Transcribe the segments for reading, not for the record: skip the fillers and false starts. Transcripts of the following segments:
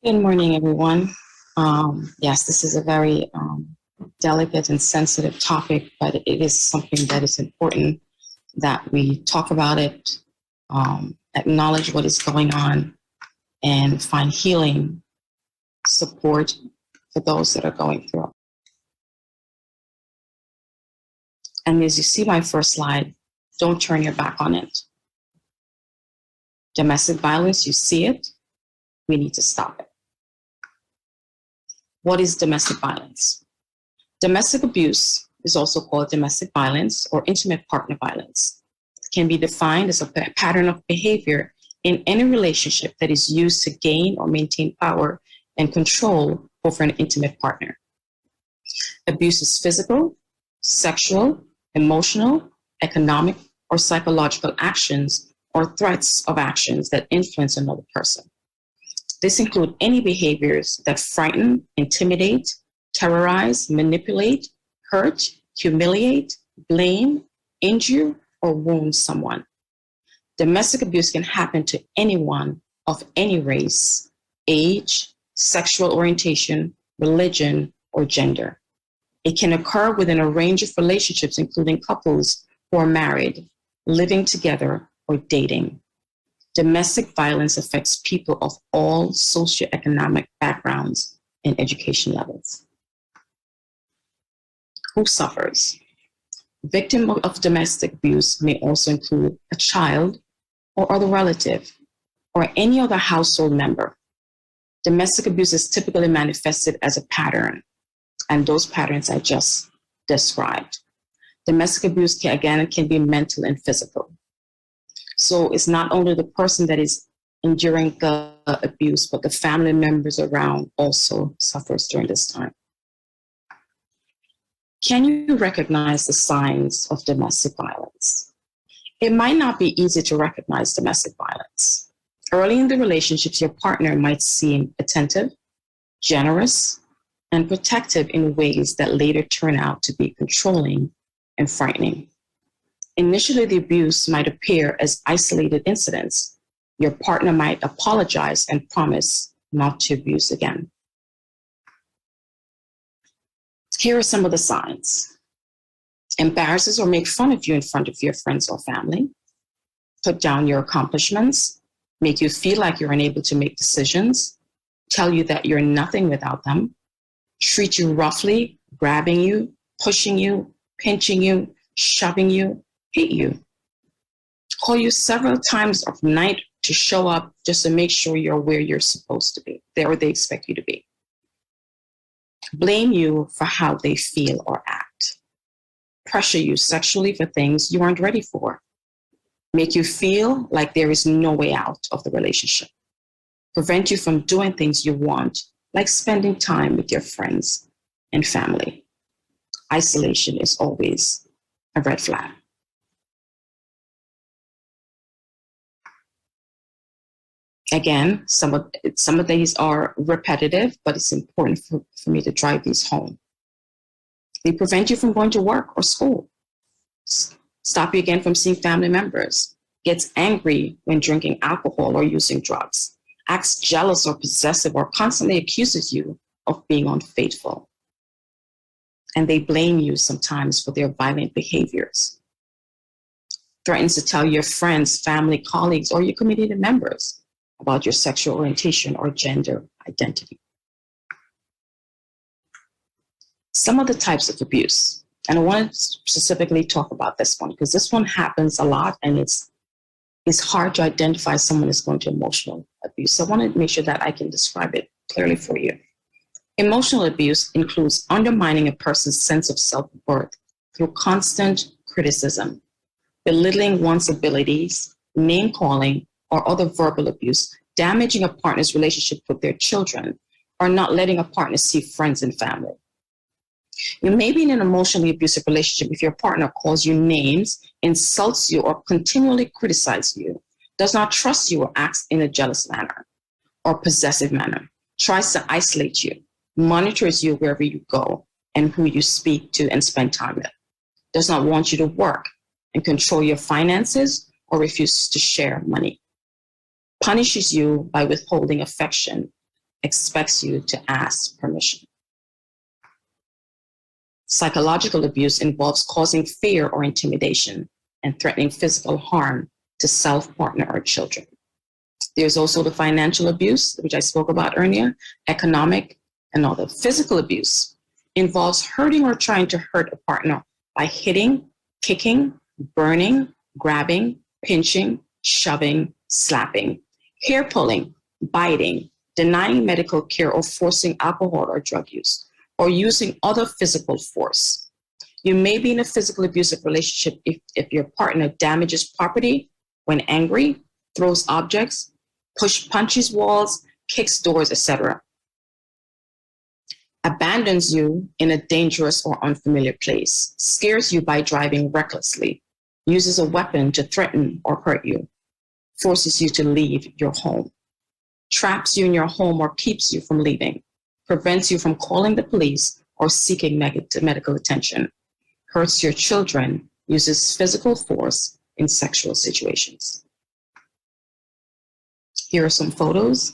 Good morning, everyone. Yes, this is a very delicate and sensitive topic, but it is something that is important that we talk about it, acknowledge what is going on, and find healing support for those that are going through. And as you see my first slide, don't turn your back on it. Domestic violence, you see it, we need to stop it. What is domestic violence? Domestic abuse is also called domestic violence or intimate partner violence. It can be defined as a pattern of behavior in any relationship that is used to gain or maintain power and control over an intimate partner. Abuse is physical, sexual, emotional, economic, or psychological actions or threats of actions that influence another person. This includes any behaviors that frighten, intimidate, terrorize, manipulate, hurt, humiliate, blame, injure, or wound someone. Domestic abuse can happen to anyone of any race, age, sexual orientation, religion, or gender. It can occur within a range of relationships, including couples who are married, living together, or dating. Domestic violence affects people of all socioeconomic backgrounds and education levels. Who suffers? Victim of domestic abuse may also include a child or other relative or any other household member. Domestic abuse is typically manifested as a pattern, and those patterns I just described. Domestic abuse can be mental and physical. So it's not only the person that is enduring the abuse, but the family members around also suffers during this time. Can you recognize the signs of domestic violence? It might not be easy to recognize domestic violence. Early in the relationships, your partner might seem attentive, generous, and protective in ways that later turn out to be controlling and frightening. Initially, the abuse might appear as isolated incidents. Your partner might apologize and promise not to abuse again. Here are some of the signs. Embarrasses or make fun of you in front of your friends or family. Put down your accomplishments. Make you feel like you're unable to make decisions. Tell you that you're nothing without them. Treat you roughly, grabbing you, pushing you, pinching you, shoving you, hit you. Call you several times of night to show up just to make sure you're where you're supposed to be, there where they expect you to be. Blame you for how they feel or act. Pressure you sexually for things you aren't ready for. Make you feel like there is no way out of the relationship. Prevent you from doing things you want, like spending time with your friends and family. Isolation is always a red flag. Again, some of these are repetitive, but it's important for me to drive these home. They prevent you from going to work or school. Stop you again from seeing family members. Gets angry when drinking alcohol or using drugs. Acts jealous or possessive or constantly accuses you of being unfaithful. And they blame you sometimes for their violent behaviors. Threatens to tell your friends, family, colleagues, or your community members about your sexual orientation or gender identity. Some of the types of abuse, and I want to specifically talk about this one because this one happens a lot and it's hard to identify someone is going to emotional abuse. So I want to make sure that I can describe it clearly for you. Emotional abuse includes undermining a person's sense of self-worth through constant criticism, belittling one's abilities, name-calling, or other verbal abuse, damaging a partner's relationship with their children, or not letting a partner see friends and family. You may be in an emotionally abusive relationship if your partner calls you names, insults you, or continually criticizes you, does not trust you or acts in a jealous manner or possessive manner, tries to isolate you, monitors you wherever you go and who you speak to and spend time with, does not want you to work and control your finances or refuses to share money, punishes you by withholding affection, expects you to ask permission. Psychological abuse involves causing fear or intimidation and threatening physical harm to self, partner, or children. There's also the financial abuse, which I spoke about earlier, economic, and other. Physical abuse involves hurting or trying to hurt a partner by hitting, kicking, burning, grabbing, pinching, shoving, slapping, hair pulling, biting, denying medical care, or forcing alcohol or drug use, or using other physical force. You may be in a physical abusive relationship if your partner damages property when angry, throws objects, punches walls, kicks doors, etc. Abandons you in a dangerous or unfamiliar place, scares you by driving recklessly, uses a weapon to threaten or hurt you, forces you to leave your home, traps you in your home or keeps you from leaving, prevents you from calling the police or seeking medical attention, hurts your children, uses physical force in sexual situations. Here are some photos.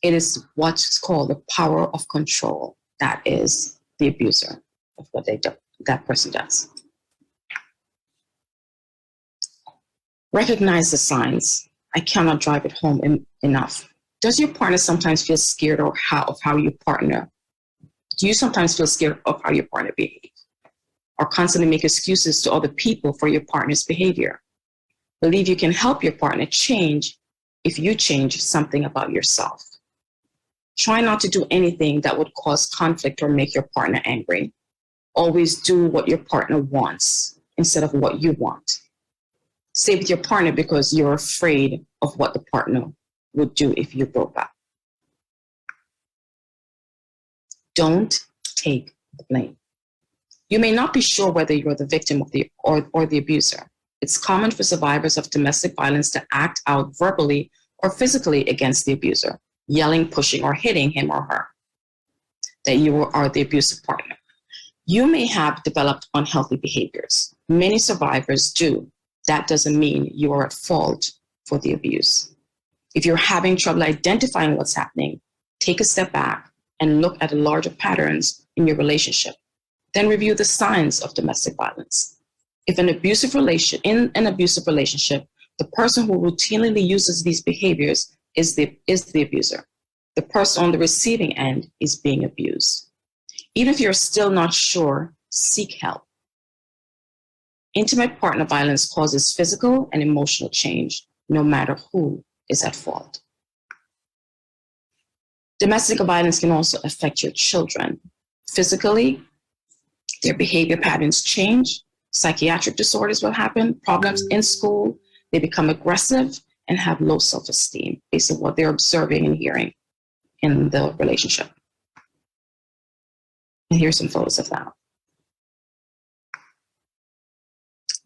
It is what's called the power of control. That is the abuser of what that person does. Recognize the signs. I cannot drive it home enough. Does your partner sometimes feel scared of how your partner? Do you sometimes feel scared of how your partner behaves? Or constantly make excuses to other people for your partner's behavior? Believe you can help your partner change if you change something about yourself. Try not to do anything that would cause conflict or make your partner angry. Always do what your partner wants instead of what you want. Stay with your partner because you're afraid of what the partner would do if you broke up. Don't take the blame. You may not be sure whether you're the victim of or the abuser. It's common for survivors of domestic violence to act out verbally or physically against the abuser, yelling, pushing, or hitting him or her, that you are the abusive partner. You may have developed unhealthy behaviors. Many survivors do. That doesn't mean you are at fault for the abuse. If you're having trouble identifying what's happening, take a step back and look at the larger patterns in your relationship. Then review the signs of domestic violence. If in an abusive relationship, the person who routinely uses these behaviors is the abuser. The person on the receiving end is being abused. Even if you're still not sure, seek help. Intimate partner violence causes physical and emotional change, no matter who is at fault. Domestic violence can also affect your children. Physically, their behavior patterns change, psychiatric disorders will happen, problems in school, they become aggressive and have low self-esteem based on what they're observing and hearing in the relationship. And here's some photos of that.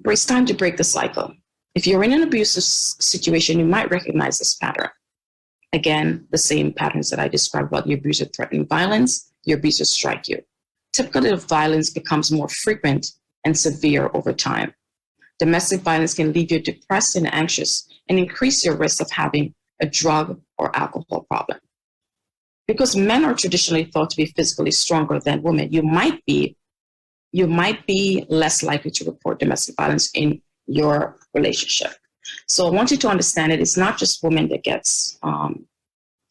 But it's time to break the cycle. If you're in an abusive situation, you might recognize this pattern. Again, the same patterns that I described about the abuser threatening violence, the abuser strike you. Typically, the violence becomes more frequent and severe over time. Domestic violence can leave you depressed and anxious and increase your risk of having a drug or alcohol problem. Because men are traditionally thought to be physically stronger than women, you might be less likely to report domestic violence in your relationship. So I want you to understand it. It's not just women that gets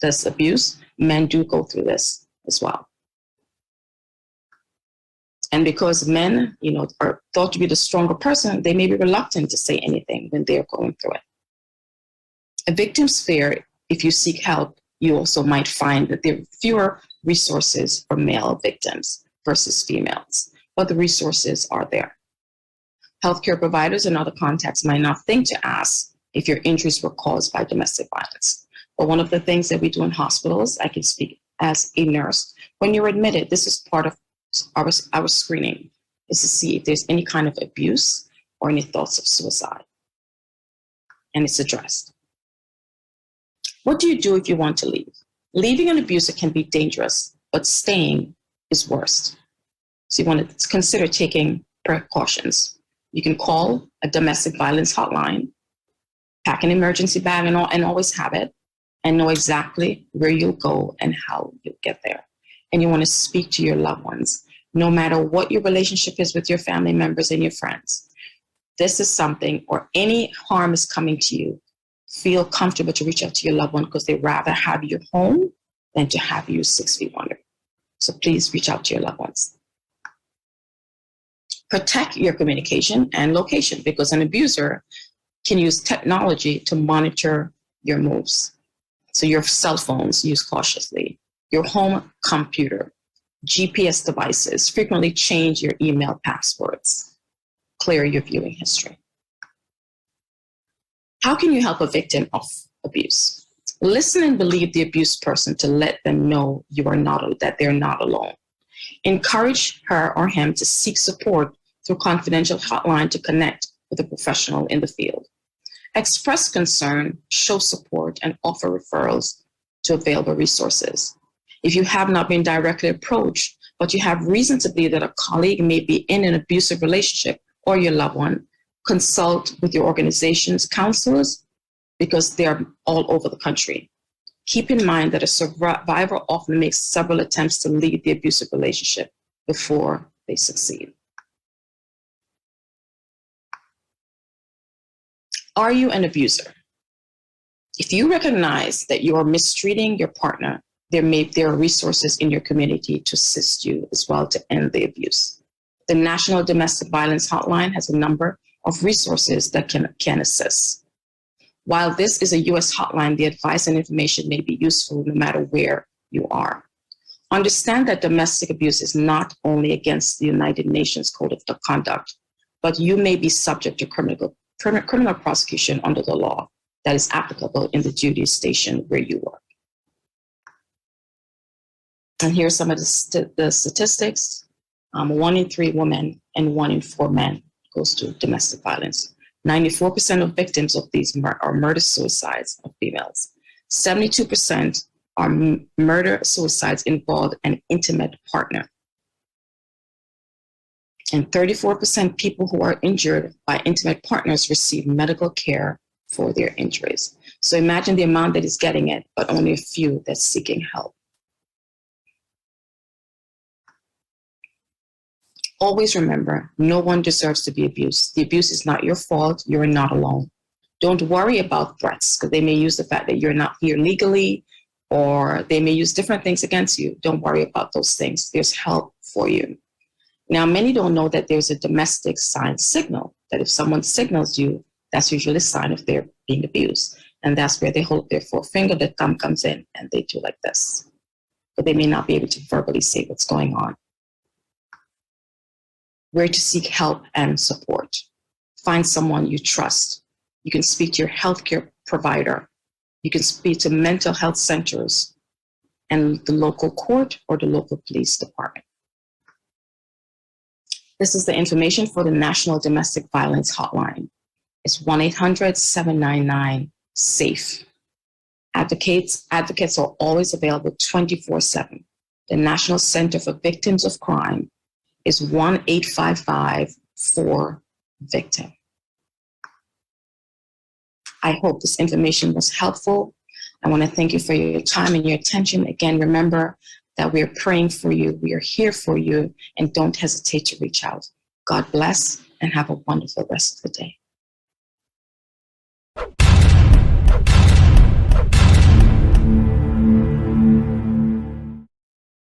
this abuse. Men do go through this as well. And because men, are thought to be the stronger person, they may be reluctant to say anything when they're going through it. A victim's fear, if you seek help, you also might find that there are fewer resources for male victims versus females, but the resources are there. Healthcare providers and other contacts might not think to ask if your injuries were caused by domestic violence. But one of the things that we do in hospitals, I can speak as a nurse, when you're admitted, this is part of our screening, is to see if there's any kind of abuse or any thoughts of suicide. And it's addressed. What do you do if you want to leave? Leaving an abuser can be dangerous, but staying is worse. So you want to consider taking precautions. You can call a domestic violence hotline, Pack an emergency bag and always have it, and know exactly where you'll go and how you'll get there. And you want to speak to your loved ones, no matter what your relationship is with your family members and your friends. This is something, or any harm is coming to you, feel comfortable to reach out to your loved one, because they'd rather have you home than to have you 6 feet under. So please reach out to your loved ones. Protect your communication and location, because an abuser can use technology to monitor your moves. So your cell phones, use cautiously. Your home computer, GPS devices, frequently change your email passwords. Clear your viewing history. How can you help a victim of abuse? Listen and believe the abused person to let them know that they're not alone. Encourage her or him to seek support through confidential hotline to connect with a professional in the field. Express concern, show support, and offer referrals to available resources. If you have not been directly approached, but you have reason to believe that a colleague may be in an abusive relationship or your loved one, consult with your organization's counselors, because they're all over the country. Keep in mind that a survivor often makes several attempts to leave the abusive relationship before they succeed. Are you an abuser? If you recognize that you are mistreating your partner, there are resources in your community to assist you as well to end the abuse. The National Domestic Violence Hotline has a number of resources that can assist. While this is a U.S. hotline, the advice and information may be useful no matter where you are. Understand that domestic abuse is not only against the United Nations Code of Conduct, but you may be subject to criminal prosecution under the law that is applicable in the duty station where you work. And here are some of the statistics. 1 in 3 women and 1 in 4 men goes to domestic violence. 94% of victims of these are murder-suicides of females. 72% are murder-suicides involve an intimate partner. And 34% people who are injured by intimate partners receive medical care for their injuries. So imagine the amount that is getting it, but only a few that's seeking help. Always remember, no one deserves to be abused. The abuse is not your fault. You're not alone. Don't worry about threats, because they may use the fact that you're not here legally, or they may use different things against you. Don't worry about those things. There's help for you. Now, many don't know that there's a domestic sign signal, that if someone signals you, that's usually a sign of they're being abused. And that's where they hold their forefinger, the thumb comes in, and they do like this. But they may not be able to verbally say what's going on. Where to seek help and support. Find someone you trust. You can speak to your healthcare provider. You can speak to mental health centers and the local court or the local police department. This is the information for the National Domestic Violence Hotline. It's 1-800-799-SAFE. Advocates are always available 24/7. The National Center for Victims of Crime is 1-855-4-VICTIM. I hope this information was helpful. I want to thank you for your time and your attention. Again, remember that we are praying for you. We are here for you, and don't hesitate to reach out. God bless and have a wonderful rest of the day.